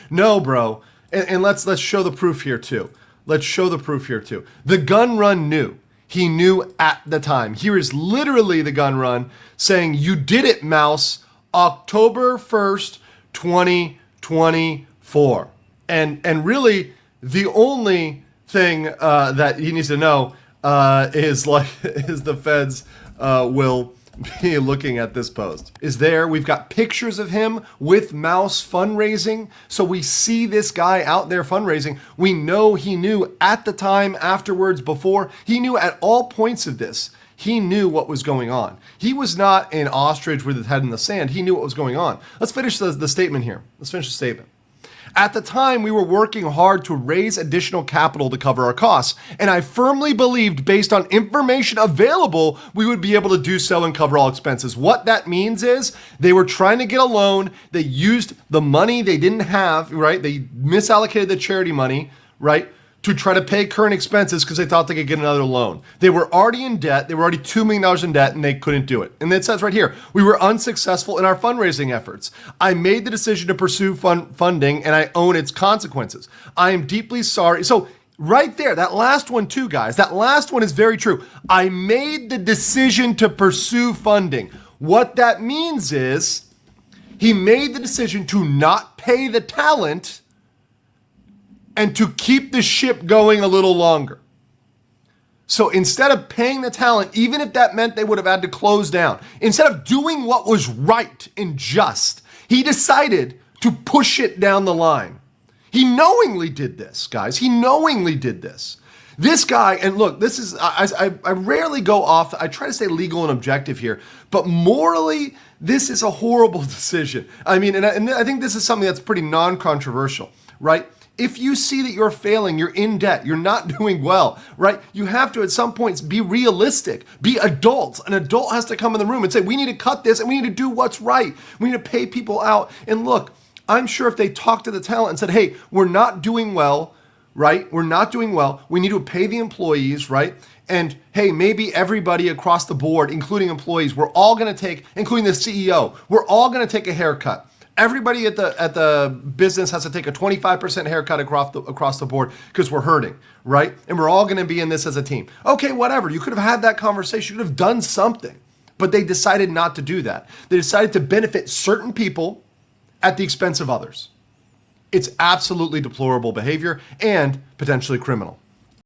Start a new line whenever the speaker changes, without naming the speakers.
No, bro. And let's show the proof here too. Let's show the proof here too. The gun run knew. He knew at the time. Here is literally the gun run saying, "You did it, Mouse, October 1st, 2024." And really, the only thing that he needs to know is the feds will be looking at this post. Is there? We've got pictures of him with Mouse fundraising. So we see this guy out there fundraising. We know he knew at the time, afterwards, before. He knew at all points of this. He knew what was going on. He was not an ostrich with his head in the sand. He knew what was going on. Let's finish the statement here. Let's finish the statement. At the time, we were working hard to raise additional capital to cover our costs, and I firmly believed, based on information available, we would be able to do so and cover all expenses. What that means is they were trying to get a loan. They used the money they didn't have, right? They misallocated the charity money, right, to try to pay current expenses because they thought they could get another loan. They were already in debt. They were already $2 million in debt, and they couldn't do it. And it says right here, we were unsuccessful in our fundraising efforts. I made the decision to pursue funding, and I own its consequences. I am deeply sorry. So right there, that last one too, guys, that last one is very true. I made the decision to pursue funding. What that means is he made the decision to not pay the talent and to keep the ship going a little longer. So instead of paying the talent, even if that meant they would have had to close down, instead of doing what was right and just, he decided to push it down the line. He knowingly did this, guys. He knowingly did this. This guy, and look, this is, I rarely go off, I try to stay legal and objective here, but morally, this is a horrible decision. I mean, and I think this is something that's pretty non-controversial, right? If you see that you're failing, you're in debt, you're not doing well, right? You have to at some points be realistic, be adults. An adult has to come in the room and say, we need to cut this and we need to do what's right. We need to pay people out. And look, I'm sure if they talked to the talent and said, hey, we're not doing well, right? We're not doing well. We need to pay the employees, right? And hey, maybe everybody across the board, including employees, we're all gonna take, including the CEO, we're all gonna take a haircut. Everybody at the business has to take a 25% haircut across the board because we're hurting, right? And we're all going to be in this as a team. Okay, whatever. You could have had that conversation. You could have done something, but they decided not to do that. They decided to benefit certain people at the expense of others. It's absolutely deplorable behavior and potentially criminal.